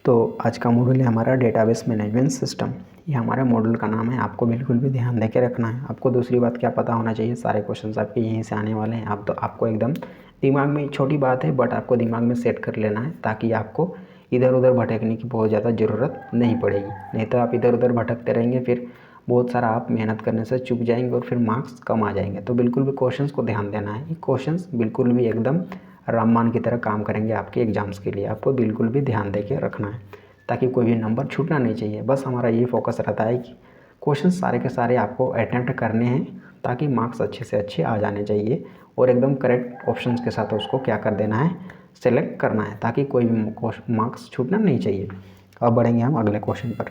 तो आज का मॉड्यूल है हमारा डेटाबेस मैनेजमेंट सिस्टम। ये हमारे मॉड्यूल का नाम है। आपको बिल्कुल भी ध्यान देके रखना है। आपको दूसरी बात क्या पता होना चाहिए, सारे क्वेश्चंस आपके यहीं से आने वाले हैं। आप तो आपको एकदम दिमाग में, छोटी बात है बट आपको दिमाग में सेट कर लेना है ताकि आपको इधर उधर भटकने की बहुत ज़्यादा ज़रूरत नहीं पड़ेगी। नहीं तो आप इधर उधर भटकते रहेंगे, फिर बहुत सारा आप मेहनत करने से चूक जाएंगे और फिर मार्क्स कम आ जाएंगे। तो बिल्कुल भी क्वेश्चंस को ध्यान देना है। ये क्वेश्चंस बिल्कुल भी एकदम रामबाण की तरह काम करेंगे आपके एग्जाम्स के लिए। आपको बिल्कुल भी ध्यान दे के रखना है ताकि कोई भी नंबर छूटना नहीं चाहिए। बस हमारा ये फोकस रहता है कि क्वेश्चन सारे के सारे आपको अटैम्प्ट करने हैं ताकि मार्क्स अच्छे से अच्छे आ जाने चाहिए और एकदम करेक्ट ऑप्शंस के साथ उसको क्या कर देना है, सेलेक्ट करना है ताकि कोई भी मार्क्स छूटना नहीं चाहिए। अब बढ़ेंगे हम अगले क्वेश्चन पर।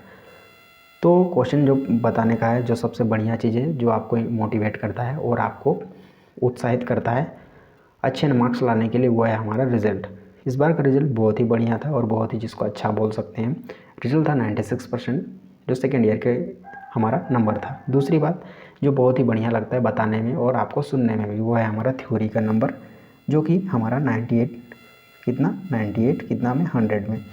तो क्वेश्चन जो बताने का है, जो सबसे बढ़िया चीज़ है, जो आपको मोटिवेट करता है और आपको उत्साहित करता है अच्छे मार्क्स लाने के लिए, वो है हमारा रिजल्ट। इस बार का रिजल्ट बहुत ही बढ़िया था और बहुत ही, जिसको अच्छा बोल सकते हैं, रिजल्ट था 96%, जो सेकेंड ईयर के हमारा नंबर था। दूसरी बात जो बहुत ही बढ़िया लगता है बताने में और आपको सुनने में भी, वो है हमारा थ्योरी का नंबर, जो कि हमारा 98 कितना में 100 में।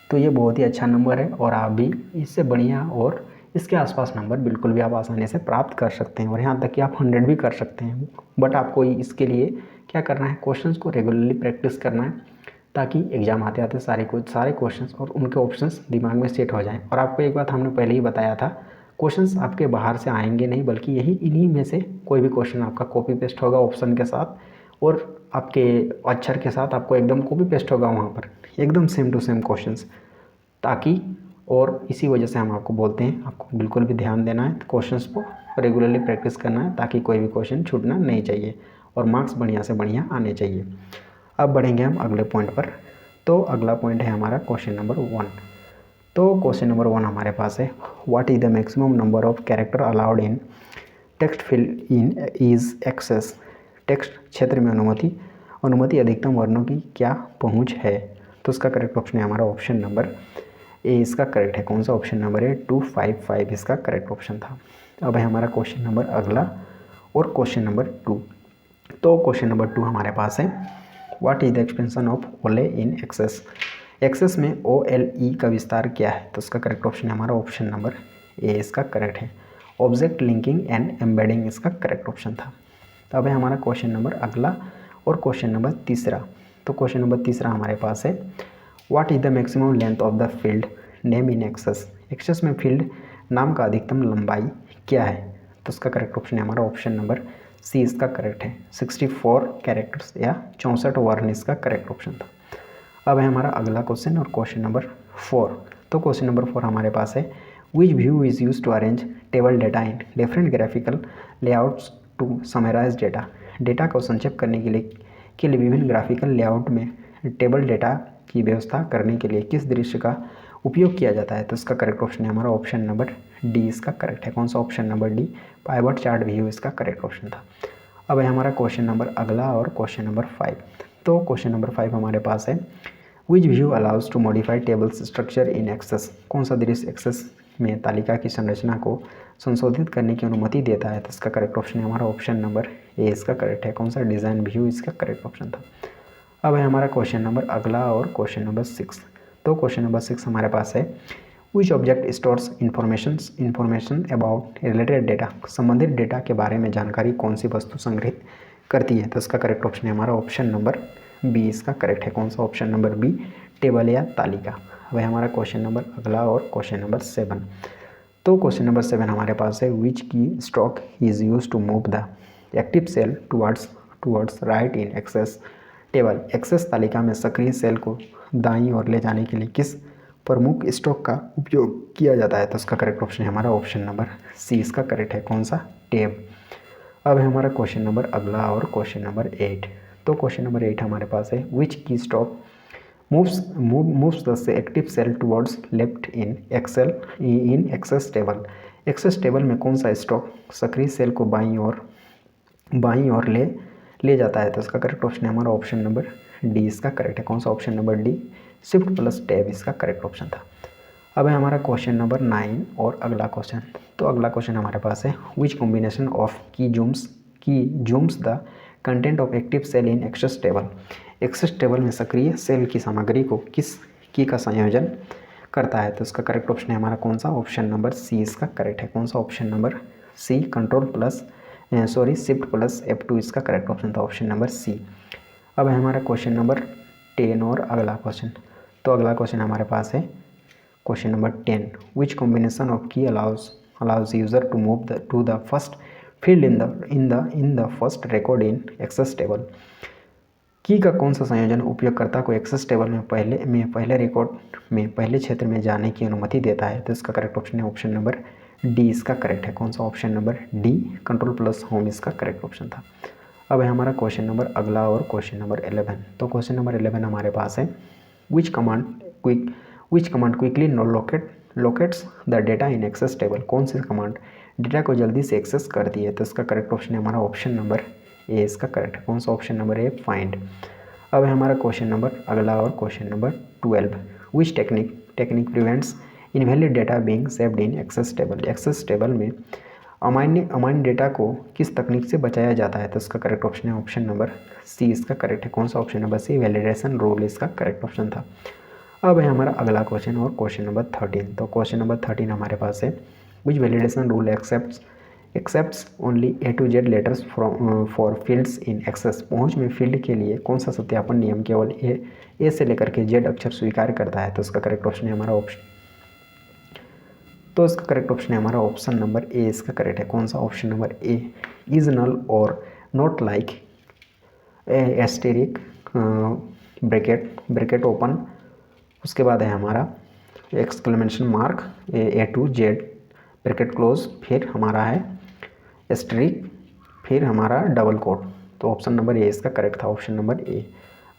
तो ये बहुत ही अच्छा नंबर है और आप भी इससे बढ़िया और इसके आसपास नंबर बिल्कुल भी आप आसानी से प्राप्त कर सकते हैं और यहाँ तक कि आप 100 भी कर सकते हैं। बट आपको इसके लिए क्या करना है, क्वेश्चंस को रेगुलरली प्रैक्टिस करना है ताकि एग्ज़ाम आते आते सारे क्वेश्चंस और उनके ऑप्शंस दिमाग में सेट हो जाएं। और आपको एक बात हमने पहले ही बताया था, क्वेश्चंस आपके बाहर से आएंगे नहीं, बल्कि यही इन्हीं में से कोई भी क्वेश्चन आपका कॉपी पेस्ट होगा ऑप्शन के साथ और आपके अक्षर के साथ आपको एकदम कॉपी पेस्ट होगा वहाँ पर, एकदम सेम टू सेम क्वेश्चंस। ताकि और इसी वजह से हम आपको बोलते हैं आपको बिल्कुल भी ध्यान देना है, क्वेश्चंस को रेगुलरली प्रैक्टिस करना है ताकि कोई भी क्वेश्चन छूटना नहीं चाहिए और मार्क्स बढ़िया से बढ़िया आने चाहिए। अब बढ़ेंगे हम अगले पॉइंट पर। तो अगला पॉइंट है हमारा क्वेश्चन नंबर 1। तो क्वेश्चन नंबर 1 हमारे पास है, what is the maximum number of character allowed in text field in is Access. Text क्षेत्र में अनुमति अधिकतम वर्णों की क्या पहुंच है। तो इसका करेक्ट ऑप्शन है हमारा ऑप्शन नंबर ए, इसका करेक्ट है। कौन सा ऑप्शन नंबर है, 255 इसका करेक्ट ऑप्शन था। अब है हमारा क्वेश्चन नंबर अगला और क्वेश्चन नंबर 2। तो क्वेश्चन नंबर 2 हमारे पास है, what is the expansion of ओले इन एक्सेस। एक्सेस में OLE का विस्तार क्या है। तो इसका करेक्ट ऑप्शन है हमारा ऑप्शन नंबर ए, इसका करेक्ट है। ऑब्जेक्ट लिंकिंग एंड एम्बेडिंग इसका करेक्ट ऑप्शन था। अब है हमारा क्वेश्चन नंबर अगला और क्वेश्चन नंबर तीसरा। तो क्वेश्चन नंबर तीसरा हमारे पास है, what is the maximum length of the field name in Access. Access में फील्ड नाम का अधिकतम लंबाई क्या है। तो इसका करेक्ट ऑप्शन है हमारा ऑप्शन नंबर सी, इसका करेक्ट है। 64 कैरेक्टर्स या 64 वर्ण इसका करेक्ट ऑप्शन था। अब है हमारा अगला क्वेश्चन और क्वेश्चन नंबर 4। तो क्वेश्चन नंबर 4 हमारे पास है, which view is use to arrange table data in different graphical layouts to summarise data. डेटा को संक्षेप करने के लिए विभिन्न ग्राफिकल लेआउट में टेबल डेटा की व्यवस्था करने के लिए किस दृश्य का उपयोग किया जाता है। तो इसका करेक्ट ऑप्शन है हमारा ऑप्शन नंबर डी, इसका करेक्ट है। कौन सा option number D, pivot chart view इसका करेक्ट ऑप्शन था। अब है हमारा क्वेश्चन नंबर अगला और क्वेश्चन नंबर 5। तो क्वेश्चन नंबर 5 हमारे पास है, which view allows to modify tables structure in Access. कौन सा दृश्य एक्सेस में तालिका की संरचना को संशोधित करने की अनुमति देता है। तो इसका करेक्ट ऑप्शन है हमारा ऑप्शन नंबर ए, इसका करेक्ट है। कौन सा, डिज़ाइन व्यू इसका करेक्ट ऑप्शन था। अब है हमारा क्वेश्चन नंबर अगला और क्वेश्चन नंबर 6। तो क्वेश्चन नंबर 6 हमारे पास है, which object stores information about related data. संबंधित डेटा के बारे में जानकारी कौन सी वस्तु संग्रहित करती है। तो इसका करेक्ट ऑप्शन है हमारा ऑप्शन नंबर बी, इसका करेक्ट है। कौन सा, ऑप्शन नंबर बी, टेबल या तालिका। वह हमारा क्वेश्चन नंबर अगला और क्वेश्चन नंबर 7। तो क्वेश्चन नंबर 7 हमारे पास है, which key stroke is use to move the active cell towards right in Access table. Access तालिका में सक्रिय सेल को दाईं ओर ले जाने के लिए किस प्रमुख स्ट्रोक का उपयोग किया जाता है। तो इसका करेक्ट ऑप्शन है हमारा ऑप्शन नंबर सी, इसका करेक्ट है। कौन सा, टैब। अब है हमारा क्वेश्चन नंबर अगला और क्वेश्चन नंबर 8। तो क्वेश्चन नंबर 8 हमारे पास है, which key stroke moves the active cell towards left in Access table. Access table में कौन सा स्ट्रोक सक्रिय सेल को बाईं ओर ले जाता है। तो इसका करेक्ट ऑप्शन है हमारा ऑप्शन नंबर डी, इसका करेक्ट है। कौन सा, option number D, shift plus tab इसका करेक्ट ऑप्शन था। अब है हमारा क्वेश्चन नंबर 9 और अगला क्वेश्चन। तो अगला क्वेश्चन हमारे पास है, which combination of key zooms the content of active cell in Access table. Access table में सक्रिय सेल की सामग्री को किस की का संयोजन करता है, तो इसका करेक्ट ऑप्शन है हमारा कौन सा, ऑप्शन नंबर सी इसका करेक्ट है। कौन सा, option number C, shift plus F2 इसका करेक्ट ऑप्शन था, ऑप्शन नंबर सी। अब है हमारा क्वेश्चन नंबर 10 और अगला क्वेश्चन। तो अगला क्वेश्चन हमारे पास है question number 10, which combination of key allows user to move to the first field in the first record in Access table. Key का कौन सा संयोजन उपयोगकर्ता को एक्सेस टेबल में पहले रिकॉर्ड में पहले क्षेत्र में जाने की अनुमति देता है, तो इसका करेक्ट ऑप्शन है ऑप्शन नंबर डी इसका करेक्ट है। कौन सा, option number D, control plus home इसका करेक्ट ऑप्शन था। अब है हमारा क्वेश्चन नंबर अगला और क्वेश्चन नंबर 11। तो क्वेश्चन नंबर 11 हमारे पास है विच command quickly locates the data in Access table. कौन सी कमांड डेटा को जल्दी से एक्सेस करती है, तो इसका करेक्ट ऑप्शन है हमारा ऑप्शन नंबर ए इसका करेक्ट है। कौन सा, ऑप्शन नंबर ए, फाइंड। अब है हमारा क्वेश्चन नंबर अगला और question number 12, which technique prevents invalid data being saved in Access table. Access table में अमान्य डेटा को किस तकनीक से बचाया जाता है, तो इसका करेक्ट ऑप्शन है ऑप्शन नंबर सी इसका करेक्ट है। कौन सा, option number C, validation rule इसका करेक्ट ऑप्शन था। अब है हमारा अगला क्वेश्चन और क्वेश्चन नंबर 13। तो क्वेश्चन नंबर 13 हमारे पास है which validation rule accepts only A to Z letters for fields in Access. पहुंच में फील्ड के लिए कौन सा सत्यापन नियम केवल ए से लेकर के Z अक्षर स्वीकार करता है, तो इसका करेक्ट ऑप्शन है हमारा ऑप्शन नंबर ए इसका करेक्ट है। कौन सा, option number A, is null और not like asterisk bracket open, उसके बाद है हमारा exclamation mark A to Z bracket close, फिर हमारा है एस्टेरिक, फिर हमारा डबल कोट, तो ऑप्शन नंबर ए इसका करेक्ट था, ऑप्शन नंबर ए।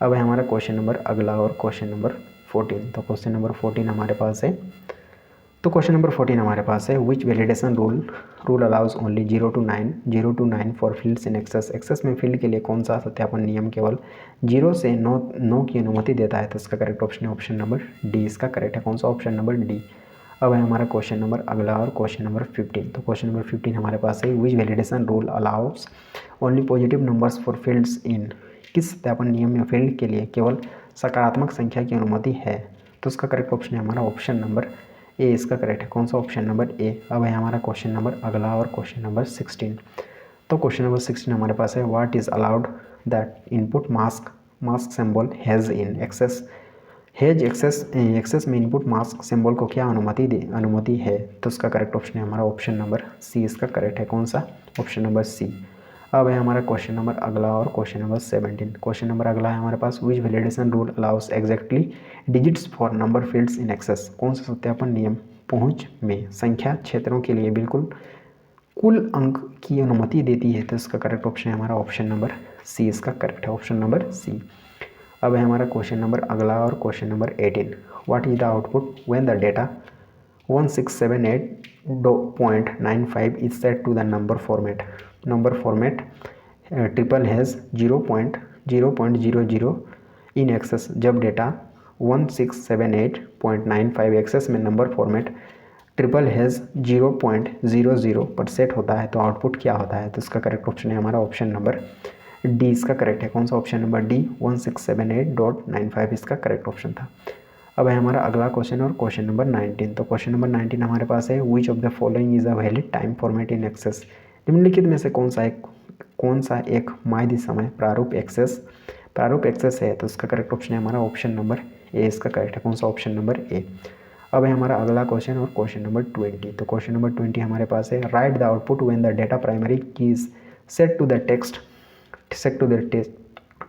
अब है हमारा क्वेश्चन नंबर अगला और क्वेश्चन नंबर 14। तो क्वेश्चन नंबर 14 हमारे पास है which validation rule allows only 0 to 9 for fields in Access. Access में फील्ड के लिए कौन सा सत्यापन नियम केवल 0 से 9 की अनुमति देता है, तो इसका करेक्ट ऑप्शन है ऑप्शन नंबर डी इसका करेक्ट है। कौन सा, ऑप्शन नंबर डी। अब है हमारा क्वेश्चन नंबर अगला और क्वेश्चन नंबर 15। तो क्वेश्चन नंबर 15 हमारे पास है which validation rule allows only positive numbers for fields in. किस सत्यापन नियम में फील्ड के लिए केवल सकारात्मक संख्या की अनुमति है, तो इसका करेक्ट ऑप्शन है हमारा ऑप्शन नंबर ए इसका करेक्ट है। कौन सा, ऑप्शन नंबर ए। अब है हमारा क्वेश्चन नंबर अगला और क्वेश्चन नंबर 16। तो क्वेश्चन नंबर 16 हमारे पास है what is allowed that input mask symbol hash in Access. Access में इनपुट मास्क सिंबल को क्या अनुमति है, तो उसका करेक्ट ऑप्शन है हमारा ऑप्शन नंबर सी इसका करेक्ट है। कौन सा, ऑप्शन नंबर सी। अब है हमारा क्वेश्चन नंबर अगला और क्वेश्चन नंबर 17। क्वेश्चन नंबर अगला है हमारे पास which validation rule allows exactly digits for number fields in Access. कौन सा सत्यापन नियम पहुंच में संख्या क्षेत्रों के लिए बिल्कुल कुल अंक की अनुमति देती है, तो इसका करेक्ट ऑप्शन है हमारा ऑप्शन नंबर सी इसका करेक्ट है, ऑप्शन नंबर सी। अब है हमारा क्वेश्चन नंबर अगला और question number 18, what is the output when the data 1678.95 is set to the number format triple hash 0.00 in Access. जब डेटा 1678.95 एक्सेस में नंबर फॉर्मेट ट्रिपल हैज़ 0.00 पर set होता है, तो आउटपुट क्या होता है, तो इसका करेक्ट ऑप्शन है हमारा ऑप्शन नंबर डी इसका करेक्ट है। कौन सा, ऑप्शन नंबर डी, 1678.95 इसका करेक्ट ऑप्शन था। अब है हमारा अगला क्वेश्चन और क्वेश्चन नंबर 19। तो क्वेश्चन नंबर 19 हमारे पास है which of the following is a valid time format in access. निम्नलिखित में से कौन सा एक माध्य समय प्रारूप एक्सेस है, तो इसका करेक्ट ऑप्शन है हमारा ऑप्शन नंबर ए इसका करेक्ट है। कौन सा, ऑप्शन नंबर ए। अब है हमारा अगला क्वेश्चन और क्वेश्चन नंबर 20। तो क्वेश्चन नंबर 20 हमारे पास है write the output when the data primary key is set to the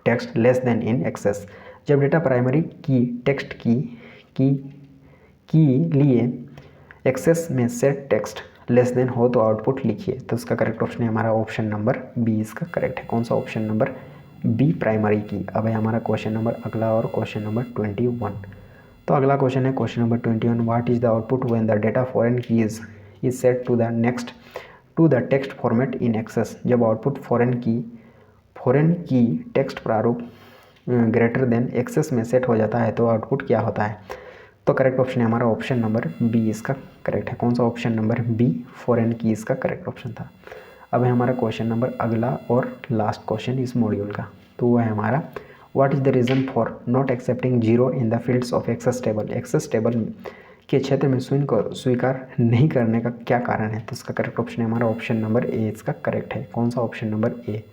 text less than in Access. जब डेटा प्राइमरी की टेक्स्ट की लिए एक्सेस में सेट टेक्स्ट लेस देन हो तो आउटपुट लिखिए, तो इसका करेक्ट ऑप्शन है हमारा ऑप्शन नंबर बी इसका करेक्ट है। कौन सा, ऑप्शन नंबर बी, प्राइमरी की। अब है हमारा क्वेश्चन नंबर अगला और क्वेश्चन नंबर 21। तो अगला क्वेश्चन है question number 21, what is the output when the data foreign key is set to the text format in Access. जब आउटपुट फॉरेन की टेक्स्ट प्रारूप ग्रेटर देन एक्सेस में सेट हो जाता है, तो आउटपुट क्या होता है, तो करेक्ट ऑप्शन है हमारा ऑप्शन नंबर बी इसका करेक्ट है। कौन सा, ऑप्शन नंबर बी, फॉरेन की इसका करेक्ट ऑप्शन था। अब है हमारा क्वेश्चन नंबर अगला और लास्ट क्वेश्चन इस मॉड्यूल का, तो वह है हमारा what is the reason for not accepting 0 in the fields of Access table. Access table के क्षेत्र में शून्य को स्वीकार नहीं करने का क्या कारण है? तो इसका करेक्ट ऑप्शन है हमारा ऑप्शन नंबर ए, इसका करेक्ट है। कौन सा? ऑप्शन नंबर ए।